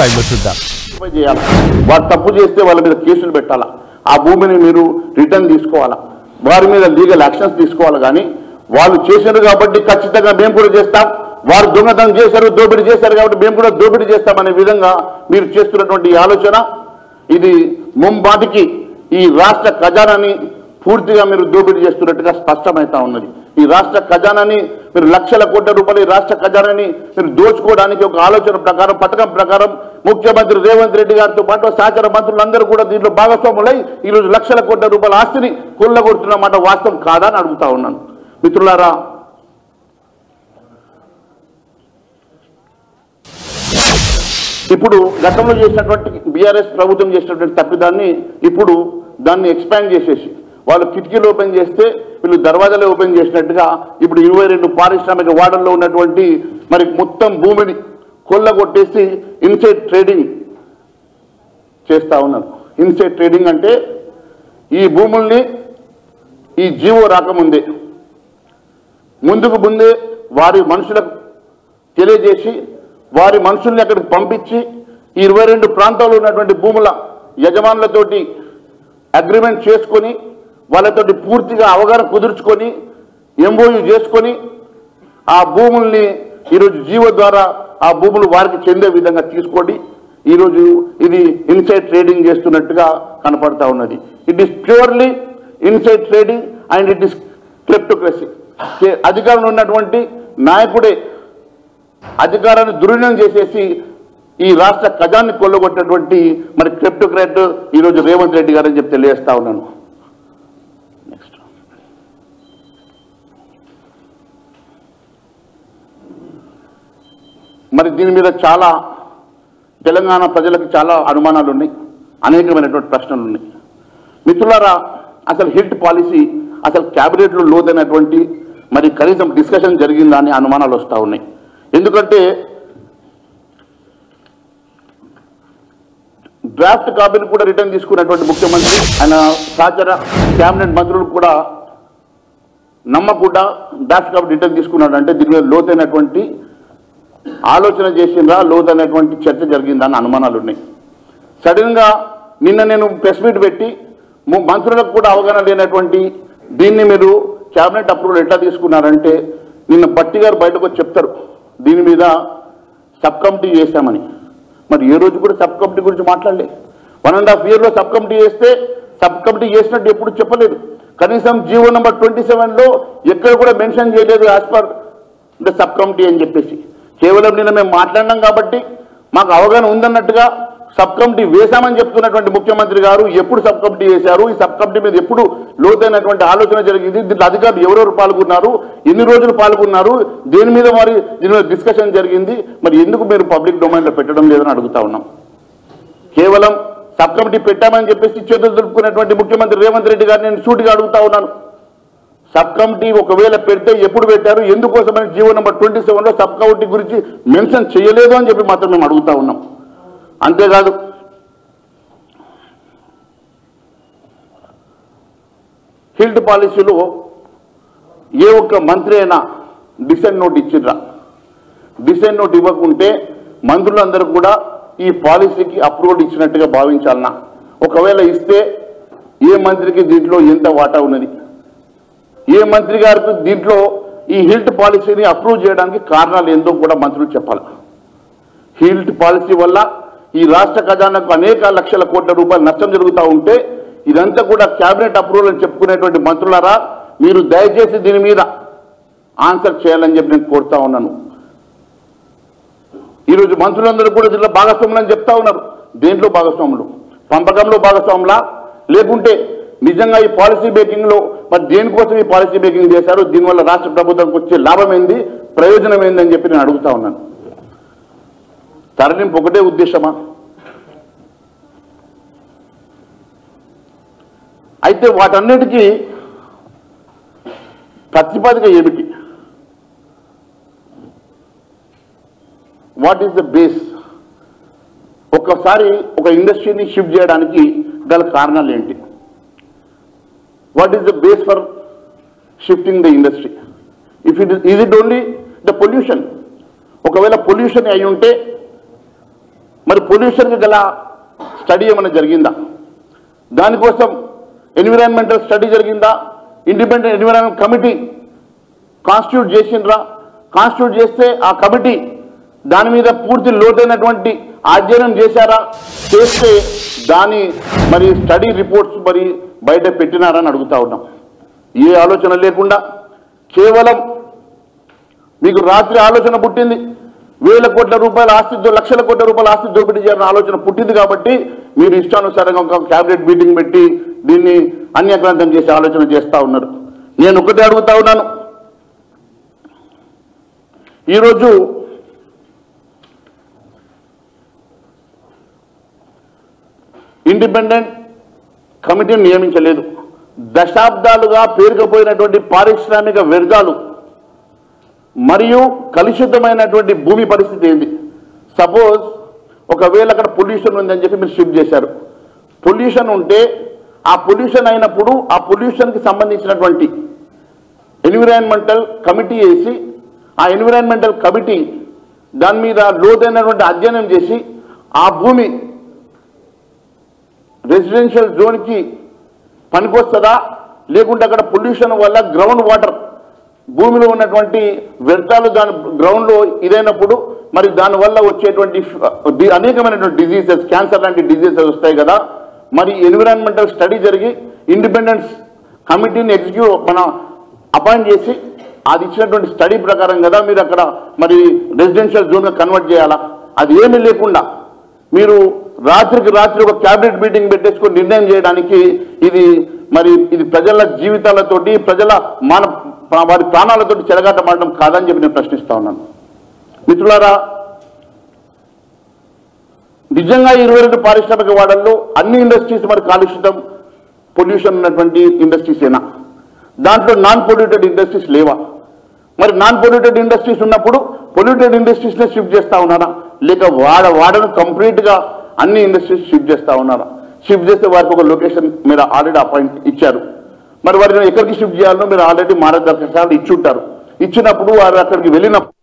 Live లో చూద్దాం. వారు తప్పు చేస్తే వాళ్ళ మీద కేసులు పెట్టాలా, ఆ భూమిని మీరు రిటర్న్ తీసుకోవాలా, వారి మీద లీగల్ యాక్షన్స్ తీసుకోవాలి. కానీ వాళ్ళు చేశారు కాబట్టి ఖచ్చితంగా మేము కూడా చేస్తాం, వారు దొంగతనం చేశారు, దోపిడీ చేశారు కాబట్టి మేము కూడా దోపిడీ చేస్తామనే విధంగా మీరు చేస్తున్నటువంటి ఆలోచన ఇది ముంబాటికి ఈ రాష్ట్ర ఖజానాని పూర్తిగా మీరు దోపిడీ చేస్తున్నట్టుగా స్పష్టమవుతా ఉన్నది. ఈ రాష్ట్ర ఖజానాని మీరు లక్షల కోట్ల రూపాయలు ఈ రాష్ట్ర ఖజానాని మీరు దోచుకోవడానికి ఒక ఆలోచన ప్రకారం, పథకం ప్రకారం ముఖ్యమంత్రి రేవంత్ రెడ్డి గారితో పాటు సహచర మంత్రులందరూ కూడా దీంట్లో భాగస్వాములై ఈరోజు లక్షల కోట్ల రూపాయల ఆస్తిని కొల్లగొడుతున్నమాట వాస్తవం కాదా అని అడుగుతా ఉన్నాను. మిత్రులారా, ఇప్పుడు గతంలో చేసినటువంటి బీఆర్ఎస్ ప్రభుత్వం చేసినటువంటి తప్పిదాన్ని ఇప్పుడు దాన్ని ఎక్స్పాండ్ చేసేసి వాళ్ళు కిటికీలు ఓపెన్ చేస్తే వీళ్ళు దర్వాజాలు ఓపెన్ చేసినట్టుగా ఇప్పుడు 22 పారిశ్రామిక వాడల్లో ఉన్నటువంటి మరి మొత్తం భూమిని కొల్లగొట్టేసి ఇన్సైడ్ ట్రేడింగ్ చేస్తూ ఉన్నారు. ఇన్సైడ్ ట్రేడింగ్ అంటే ఈ భూముల్ని ఈ జీవో రాకముందే ముందే వారి మనుషులకు తెలియజేసి వారి మనుషుల్ని అక్కడికి పంపించి ఈ 22 ప్రాంతాల్లో ఉన్నటువంటి భూముల యజమానులతోటి అగ్రిమెంట్ చేసుకొని వాళ్ళతోటి పూర్తిగా అవగాహన కుదుర్చుకొని ఎంఓయూ చేసుకొని ఆ భూముల్ని ఈరోజు జీవో ద్వారా ఆ భూములు వారికి చెందే విధంగా తీసుకోండి. ఈరోజు ఇది ఇన్సైడ్ ట్రేడింగ్ చేస్తున్నట్టుగా కనపడతా ఉన్నది. It is purely inside trading and it is kleptocracy. అధికారంలో ఉన్నటువంటి నాయకుడే అధికారాన్ని దుర్వినియోగం చేసేసి ఈ రాష్ట్ర ఖజాన్ని కొల్లగొట్టినటువంటి మరి క్రిప్టోక్రాట్ ఈరోజు రేవంత్ రెడ్డి గారని చెప్పి తెలియజేస్తా ఉన్నాను. నెక్స్ట్, మరి దీని మీద చాలా తెలంగాణ ప్రజలకు చాలా అనుమానాలు ఉన్నాయి, అనేకమైనటువంటి ప్రశ్నలు ఉన్నాయి. మిత్రులారా, అసలు హిట్ పాలసీ అసలు క్యాబినెట్లో లోతైనటువంటి మరి కనీసం డిస్కషన్ జరిగిందా అని అనుమానాలు వస్తూ ఉన్నాయి. ఎందుకంటే డ్రాఫ్ట్ కాపీని కూడా రిటర్న్ తీసుకున్నటువంటి ముఖ్యమంత్రి ఆయన సహచర క్యాబినెట్ మంత్రులు కూడా నమ్మకుండా డ్రాఫ్ట్ కాపీ రిటర్న్ తీసుకున్నాడంటే దీని మీద లోతైనటువంటి ఆలోచన చేసిందా, లోతైనటువంటి చర్చ జరిగిందా అని అనుమానాలు ఉన్నాయి. సడన్గా నిన్న నేను ప్రెస్ మీట్ పెట్టి మంత్రులకు కూడా అవగాహన లేనటువంటి దీన్ని మీరు క్యాబినెట్ అప్రూవల్ ఎట్లా తీసుకున్నారంటే నిన్న భట్టి గారు బయటకు వచ్చి చెప్తారు దీని మీద సబ్ కమిటీ చేశామని. మరి ఏ రోజు కూడా సబ్ కమిటీ గురించి మాట్లాడలే. 1.5 yearలో సబ్ కమిటీ చేస్తే సబ్ కమిటీ చేసినట్టు ఎప్పుడు చెప్పలేదు. కనీసం జీవో నెంబర్ 27లో ఎక్కడ కూడా మెన్షన్ చేయలేదు as per the sub committee అని చెప్పేసి. కేవలం నిన్న మేము మాట్లాడినాం కాబట్టి మాకు అవగాహన ఉందన్నట్టుగా సబ్ కమిటీ వేశామని చెప్తున్నటువంటి ముఖ్యమంత్రి గారు ఎప్పుడు సబ్ కమిటీ చేశారు, ఈ సబ్ కమిటీ మీద ఎప్పుడు లోతైనటువంటి ఆలోచన జరిగింది, దీంట్లో అధికారులు ఎవరెవరు పాల్గొన్నారు, ఎన్ని రోజులు పాల్గొన్నారు, దేని మీద మరి దీని మీద డిస్కషన్ జరిగింది, మరి ఎందుకు మీరు పబ్లిక్ డొమైన్లో పెట్టడం లేదని అడుగుతా ఉన్నాం. కేవలం సబ్ కమిటీ పెట్టామని చెప్పేసి చేతులు దులుపుకున్నటువంటి ముఖ్యమంత్రి రేవంత్ రెడ్డి గారిని నేను సూటిగా అడుగుతా ఉన్నాను. సబ్ కమిటీ ఒకవేళ పెడితే ఎప్పుడు పెట్టారు, ఎందుకోసమని జీవో నెంబర్ 27లో సబ్ కమిటీ గురించి మెన్షన్ చేయలేదు అని చెప్పి మాత్రం మేము అడుగుతా ఉన్నాం. అంతేకాదు, హిల్ట్ పాలసీలో ఏ ఒక్క మంత్రి అయినా డిసెంట్ నోట్ ఇచ్చిర్రా? డిసెంట్ నోట్ ఇవ్వకుంటే మంత్రులందరూ కూడా ఈ పాలసీకి అప్రూవల్ ఇచ్చినట్టుగా భావించాలన్నా? ఒకవేళ ఇస్తే ఏ మంత్రికి దీంట్లో ఎంత వాటా ఉన్నది, ఏ మంత్రి గారికి దీంట్లో ఈ హిల్ట్ పాలసీని అప్రూవ్ చేయడానికి కారణాలు ఏందో కూడా మంత్రులు చెప్పాలి. హిల్ట్ పాలసీ వల్ల ఈ రాష్ట్ర ఖజానాకు అనేక లక్షల కోట్ల రూపాయలు నష్టం జరుగుతూ ఉంటే ఇదంతా కూడా క్యాబినెట్ అప్రూవల్ అని చెప్పుకునేటువంటి మంత్రులారా, మీరు దయచేసి దీని మీద ఆన్సర్ చేయాలని చెప్పి నేను కోరుతా ఉన్నాను. ఈరోజు మంత్రులందరూ కూడా దీంట్లో భాగస్వాములు అని చెప్తా ఉన్నారు. దేంట్లో భాగస్వాములు? పంపకంలో భాగస్వాములా, లేకుంటే నిజంగా ఈ పాలసీ మేకింగ్లో మరి దేనికోసం ఈ పాలసీ మేకింగ్ చేశారు, దీనివల్ల రాష్ట్ర ప్రభుత్వానికి వచ్చే లాభం ఏంది, ప్రయోజనం ఏందని చెప్పి నేను అడుగుతా ఉన్నాను. తరలింపు ఒకటే ఉద్దేశమా? అయితే వాటన్నిటికీ ప్రతిపాదిక ఏమిటి? What is the base? ఒక్కసారి ఒక ఇండస్ట్రీని షిఫ్ట్ చేయడానికి గల కారణాలు ఏంటి? What is the base for shifting the industry? Is it only the pollution? ఒకవేళ పొల్యూషన్ అయి ఉంటే మరి పొల్యూషన్కి గల స్టడీ ఏమైనా జరిగిందా? దానికోసం ఎన్విరాన్మెంటల్ స్టడీ జరిగిందా? ఇండిపెండెంట్ ఎన్విరాన్మెంట్ కమిటీ కాన్స్టిట్యూట్ చేసిండ్రా? కాన్స్టిట్యూట్ చేస్తే ఆ కమిటీ దాని మీద పూర్తి లోతైనటువంటి అధ్యయనం చేశారా? చేస్తే దాని మరి స్టడీ రిపోర్ట్స్ మరి బయట పెట్టినారని అడుగుతా ఉన్నాం. ఏ ఆలోచన లేకుండా కేవలం మీకు రాత్రి ఆలోచన పుట్టింది, వేల కోట్ల రూపాయల ఆస్తి, లక్షల కోట్ల రూపాయల ఆస్తి దోపిడీ చేయాలన్న ఆలోచన పుట్టింది కాబట్టి మీరు ఇష్టానుసారంగా ఒక క్యాబినెట్ మీటింగ్ పెట్టి దీన్ని అన్యగ్రంథం చేసే ఆలోచన చేస్తూ ఉన్నారు. నేను ఒకటే అడుగుతా ఉన్నాను, ఈరోజు ఇండిపెండెంట్ కమిటీని నియమించలేదు. దశాబ్దాలుగా పేరుకుపోయినటువంటి పారిశ్రామిక వ్యర్థాలు మరియు కలుషితమైనటువంటి భూమి పరిస్థితి ఏంది? సపోజ్ ఒకవేళ అక్కడ పొల్యూషన్ ఉందని చెప్పి మీరు షిఫ్ట్ చేశారు. పొల్యూషన్ ఉంటే ఆ పొల్యూషన్ అయినప్పుడు ఆ పొల్యూషన్కి సంబంధించినటువంటి ఎన్విరాన్మెంటల్ కమిటీ వేసి ఆ ఎన్విరాన్మెంటల్ కమిటీ దాని మీద లోతైనటువంటి అధ్యయనం చేసి ఆ భూమి రెసిడెన్షియల్ జోన్కి పనికొస్తుందా, లేకుంటే అక్కడ పొల్యూషన్ వల్ల గ్రౌండ్ వాటర్ భూమిలో ఉన్నటువంటి వ్యర్థాలు దాని గ్రౌండ్లో ఇదైనప్పుడు మరి దానివల్ల వచ్చేటువంటి అనేకమైనటువంటి డిజీజెస్, క్యాన్సర్ లాంటి డిజీజెస్ వస్తాయి కదా. మరి ఎన్విరాన్మెంటల్ స్టడీ జరిగి ఇండిపెండెన్స్ కమిటీని అపాయింట్ చేసి అది ఇచ్చినటువంటి స్టడీ ప్రకారం కదా మీరు అక్కడ మరి రెసిడెన్షియల్ జోన్గా కన్వర్ట్ చేయాలా? అది ఏమీ లేకుండా మీరు రాత్రికి రాత్రి ఒక క్యాబినెట్ మీటింగ్ పెట్టేసుకొని నిర్ణయం చేయడానికి ఇది ప్రజల జీవితాలతోటి ప్రజల వారి ప్రాణాలతోటి చెలగాటమాడడం కాదని చెప్పి నేను ప్రశ్నిస్తా ఉన్నాను. మిత్రులారా, నిజంగా 22 పారిశ్రామిక వాడల్లో అన్ని ఇండస్ట్రీస్ మరి కాలుష్యం పొల్యూషన్ ఉన్నటువంటి ఇండస్ట్రీస్ ఏనా? దాంట్లో నాన్ పొల్యూటెడ్ ఇండస్ట్రీస్ లేవా? మరి నాన్ పొల్యూటెడ్ ఇండస్ట్రీస్ ఉన్నప్పుడు పొల్యూటెడ్ ఇండస్ట్రీస్నే షిఫ్ట్ చేస్తూ ఉన్నారా, లేక వాడను కంప్లీట్గా అన్ని ఇండస్ట్రీస్ షిఫ్ట్ చేస్తూ ఉన్నారా? షిఫ్ట్ చేస్తే వారికి ఒక లొకేషన్ మీరు ఆల్రెడీ అపాయింట్ ఇచ్చారు. మరి వారిని ఎక్కడికి షిఫ్ట్ చేయాలో మీరు ఆల్రెడీ మార్గదర్శకాలు ఇచ్చి ఉంటారు. ఇచ్చినప్పుడు వారు అక్కడికి వెళ్ళినప్పుడు